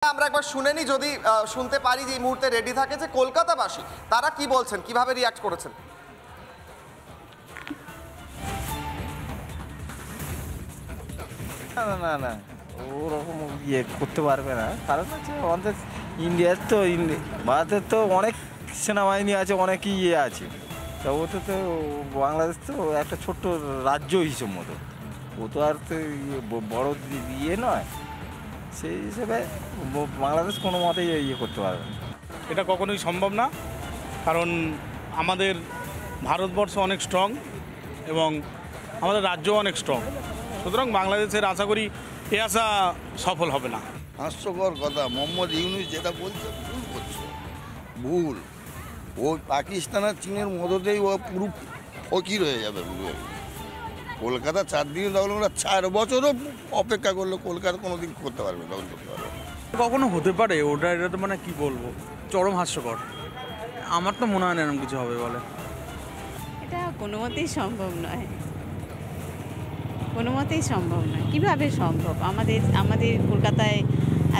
আমরা একবার শুনে নি, যদি শুনতে পারি যে এই মুহূর্তে রেডি থাকে, যে কলকাতাবাসী তারা কি বলছেন, কিভাবে রিয়াক্ট করেছেন। না না না ওরকম ইয়ে করতে পারবে না, কারণ হচ্ছে আমাদের ইন্ডিয়ার তো ভারতের তো অনেক সেনাবাহিনী আছে, অনেক ইয়ে আছে, তা ওতে তো বাংলাদেশ তো একটা ছোট্ট রাজ্য হিসেব মতো, ও তো আর তো বড় ইয়ে নয়, সেই হিসেবে বাংলাদেশ কোনো মতেই ইয়ে করতে পারবে না। এটা কখনোই সম্ভব না, কারণ আমাদের ভারতবর্ষ অনেক স্ট্রং এবং আমাদের রাজ্য অনেক স্ট্রং, সুতরাং বাংলাদেশের আশা করি এ আশা সফল হবে না। হাস্যকর কথা, মোহাম্মদ ইউনূস যেটা বলছে ভুল করছে, ভুল। ও পাকিস্তান আর চীনের মদতেই ও পুরো ফকির হয়ে যাবে। কলকাতা 4 দিন দখল করে 4 বছরও অপেক্ষা করলে কলকাতা কোনোদিন করতে পারবে, দখল করতে পারবে কখনো হতে পারে ওটা, এটা তো মানে কি বলবো, চরম হাস্যকর। আমার তো মনে হয় না এরকম কিছু হবে বলে। এটা কোনো মতেই সম্ভব নয়, কোনো মতেই সম্ভব নয়। কীভাবে সম্ভব? আমাদের কলকাতায়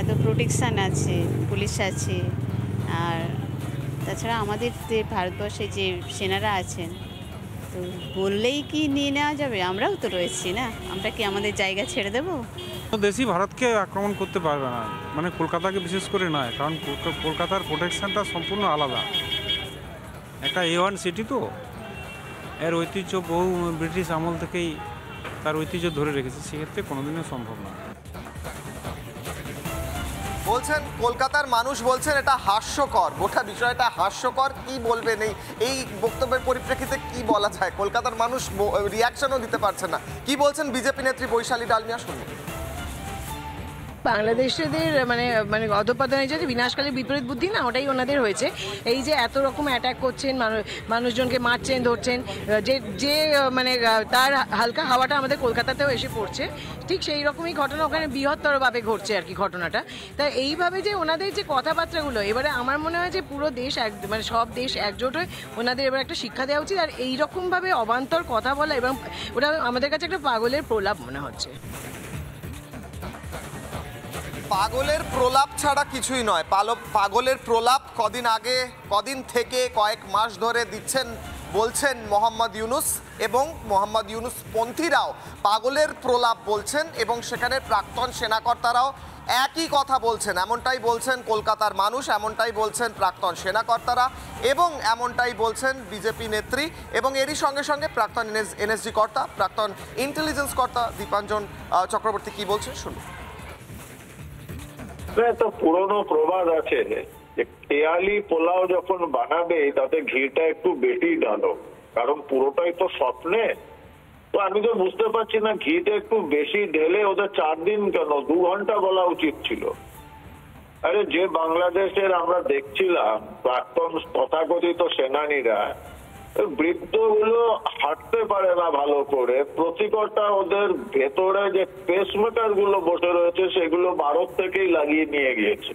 এত প্রোটেকশান আছে, পুলিশ আছে, আর তাছাড়া আমাদের যে ভারতবর্ষে যে সেনারা আছেন, তো বললেই কি নিয়ে নেওয়া যাবে? আমরাও তো রয়েছি না, আমরা কি আমাদের জায়গা ছেড়ে দেবো? দেশই ভারতকে আক্রমণ করতে পারবে না, মানে কলকাতাকে বিশেষ করে নয়, কারণ কলকাতার প্রোটেকশনটা সম্পূর্ণ আলাদা। একটা A1 সিটি, তো এর ঐতিহ্য বহু ব্রিটিশ আমল থেকেই তার ঐতিহ্য ধরে রেখেছে, সেক্ষেত্রে কোনোদিনও সম্ভব না। বলছেন কলকাতার মানুষ বলছেন এটা হাস্যকর, গোটা বিষয়টা হাস্যকর। কি বলবেন এই বক্তব্যের পরিপ্রেক্ষিতে, কি বলা যায়? কলকাতার মানুষ রিয়াকশনও দিতে পারছে না। কি বলছেন বিজেপি নেত্রী বৈশালী ডালমিয়া, শুনুন। বাংলাদেশিদের মানে অধঃপতনের যে বিনাশকালী বিপরীত বুদ্ধি না, ওটাই ওনাদের হয়েছে। এই যে এত রকম অ্যাটাক করছেন, মানুষজনকে মারছেন, ধরছেন, যে মানে তার হালকা হাওয়াটা আমাদের কলকাতাতেও এসে পড়ছে, ঠিক সেই রকমই ঘটনা ওখানে বৃহত্তরভাবে ঘটছে আর কি ঘটনাটা। তা এইভাবে যে ওনাদের যে কথাবার্তাগুলো, এবারে আমার মনে হয় যে পুরো দেশ মানে সব দেশ একজোট হয়ে ওনাদের এবার একটা শিক্ষা দেওয়া উচিত। আর এইরকমভাবে অবান্তর কথা বলা, এবং ওটা আমাদের কাছে একটা পাগলের প্রলাপ মনে হচ্ছে। পাগলের প্রলাপ ছাড়া কিছুই নয়। পাগলের প্রলাপ কদিন থেকে কয়েক মাস ধরে দিচ্ছেন, বলছেন মোহাম্মদ ইউনূস, এবং মোহাম্মদ ইউনূস পন্থীরাও পাগলের প্রলাপ বলছেন, এবং সেখানে প্রাক্তন সেনাকর্তারাও একই কথা বলছেন। এমনটাই বলছেন কলকাতার মানুষ, এমনটাই বলছেন প্রাক্তন সেনাকর্তারা, এবং এমনটাই বলছেন বিজেপি নেত্রী, এবং এরই সঙ্গে সঙ্গে প্রাক্তন NSG কর্তা, প্রাক্তন ইন্টেলিজেন্স কর্তা দীপাঞ্জন চক্রবর্তী কি বলছেন, শুনুন। একটা পুরনো প্রবাদ আছে যে খেয়ালি পোলাও যখন বানাবে তাতে ঘিটা একটু বেশি ঢালো, কারণ পুরোটাই তো স্বপ্নে। তো আমি তো বুঝতে পারছি না, ঘিটা একটু বেশি ঢেলে ওদের 4 দিন কেন, 2 ঘন্টা বলা উচিত ছিল। আরে যে বাংলাদেশের আমরা দেখছিলাম প্রাক্তন তথাকথিত সেনানীরা, বৃদ্ধগুলো হাঁটতে পারে না ভালো করে, প্রতিকটা ওদের ভেতরে যে পেসমেকার গুলো বসে রয়েছে সেগুলো ভারত থেকেই লাগিয়ে নিয়ে গিয়েছে।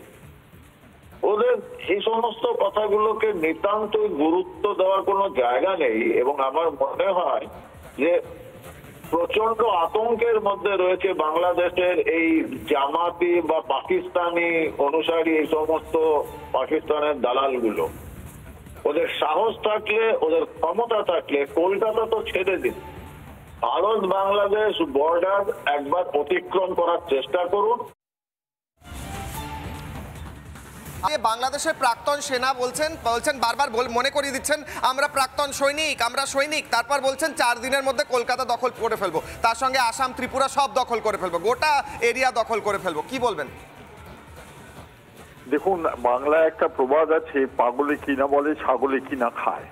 ওদের এই সমস্ত কথাগুলোকে নিতান্তই গুরুত্ব দেওয়ার কোনো জায়গা নেই, এবং আমার মনে হয় যে প্রচন্ড আতঙ্কের মধ্যে রয়েছে বাংলাদেশের এই জামাতি বা পাকিস্তানি অনুসারী এই সমস্ত পাকিস্তানের দালালগুলো। ওদের সাহস থাকলে, ওদের ক্ষমতা থাকলে কলকাতা তো ছেড়ে দিন, ভারত বাংলাদেশ বর্ডার একবার অতিক্রম করার চেষ্টা করুন। বাংলাদেশের প্রাক্তন সেনা বলছেন বারবার মনে করিয়ে দিচ্ছেন আমরা প্রাক্তন সৈনিক, আমরা সৈনিক, তারপর বলছেন 4 দিনের মধ্যে কলকাতা দখল করে ফেলবো, তার সঙ্গে আসাম ত্রিপুরা সব দখল করে ফেলবো, গোটা এরিয়া দখল করে ফেলবো। কি বলবেন? দেখুন, বাংলায় একটা প্রবাদ আছে, পাগলে কিনা বলে ছাগলে কিনা খায়।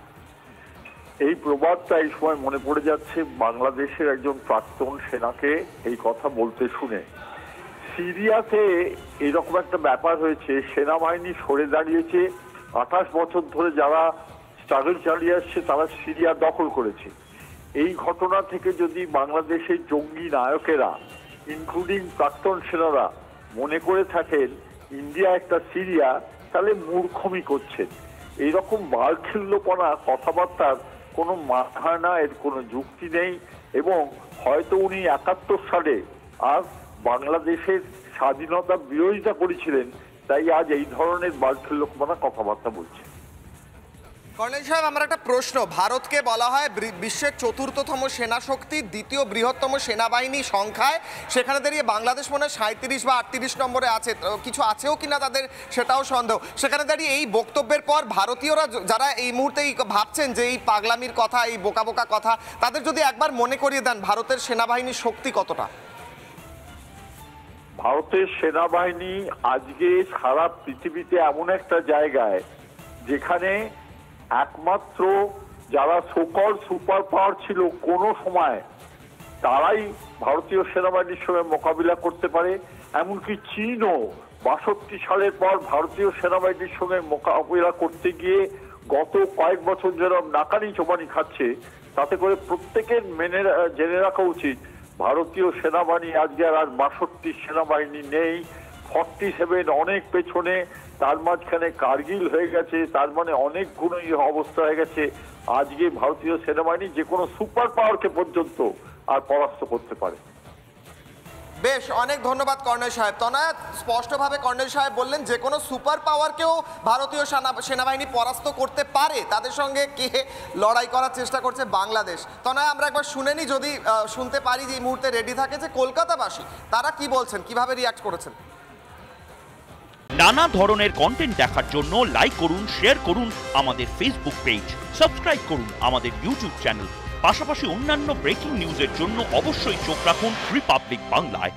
এই প্রবাদটা এই সময় মনে পড়ে যাচ্ছে বাংলাদেশের একজন প্রাক্তন সেনাকে এই কথা বলতে শুনে। সিরিয়াতে এরকম একটা ব্যাপার হয়েছে, সেনাবাহিনী সরে দাঁড়িয়েছে, 28 বছর ধরে যারা স্ট্রাগল চালিয়ে আসছে তারা সিরিয়া দখল করেছে। এই ঘটনা থেকে যদি বাংলাদেশের জঙ্গি নায়কেরা ইনক্লুডিং প্রাক্তন সেনারা মনে করে থাকেন ইন্ডিয়া একটা সিরিয়া, তাহলে মূর্খমি করছেন। এইরকম বালখিল্যপনা কথাবার্তার কোনো মাথা না, এর কোনো যুক্তি নেই, এবং হয়তো উনি 71 সালে আর বাংলাদেশের স্বাধীনতা বিরোধিতা করেছিলেন, তাই আজ এই ধরনের বালখেল্যমানা কথাবার্তা বলছে। কর্নেল সাহেব, আমার একটা প্রশ্ন। ভারতকে বলা হয় বিশ্বের ৪র্থতম সেনা শক্তি, দ্বিতীয় বৃহত্তম সেনাবাহিনী সংখ্যায়। সেখানে দাঁড়িয়ে বাংলাদেশ মনে হয় ৩৭ বা ৩৮ নম্বরে আছে, কিছু আছেও কিনা তাদের সেটাও সন্দেহ। সেখানে দাঁড়িয়ে এই বক্তব্যের পর ভারতীয়রা যারা এই মুহূর্তে ভাবছেন যে এই পাগলামির কথা, এই বোকা বোকা কথা, তাদের যদি একবার মনে করিয়ে দেন ভারতের সেনাবাহিনীর শক্তি কতটা? ভারতের সেনাবাহিনী আজকে সারা পৃথিবীতে এমন একটা জায়গায় যেখানে একমাত্র যারা সোকল সুপার পাওয়ার ছিল কোনো সময়, তারাই ভারতীয় সেনাবাহিনীর সঙ্গে মোকাবিলা করতে পারে। এমনকি চীনও ৬২ সালের পর ভারতীয় সেনাবাহিনীর সঙ্গে মোকাবিলা করতে গিয়ে গত কয়েক বছর যেরকম নাকানি চোবানি খাচ্ছে, তাতে করে প্রত্যেকের জেনে রাখা উচিত ভারতীয় সেনাবাহিনী আজকে আর ৬২ সেনাবাহিনী নেই, 47 অনেক পেছনে, তার মাঝখানে কার্গিল হয়ে গেছে, তার মানে অনেক গুণ অবস্থা হয়ে গেছে। আজকে ভারতীয় সেনাবাহিনী যে কোনো সুপার পাওয়ারকে পর্যন্ত আর পরাস্ত করতে পারে। বেশ, অনেক ধন্যবাদ কর্নেল সাহেব। তনয়া, স্পষ্টভাবে কর্নেল সাহেব বললেন যে কোনো সুপার পাওয়ারকেও ভারতীয় সেনাবাহিনী পরাস্ত করতে পারে, তাদের সঙ্গে কে লড়াই করার চেষ্টা করছে বাংলাদেশ। তনয়া, আমরা একবার শুনে নিই, যদি শুনতে পারি যে এই মুহূর্তে রেডি থাকে, যে কলকাতাবাসী তারা কি বলছেন, কিভাবে রিয়াক্ট করেছেন। নানা ধরনের কন্টেন্ট দেখার জন্য লাইক করুন, শেয়ার করুন আমাদের ফেসবুক পেজ, সাবস্ক্রাইব করুন আমাদের ইউটিউব চ্যানেল। পাশাপাশি অন্যান্য ব্রেকিং নিউজের জন্য অবশ্যই চোখ রাখুন রিপাবলিক বাংলায়।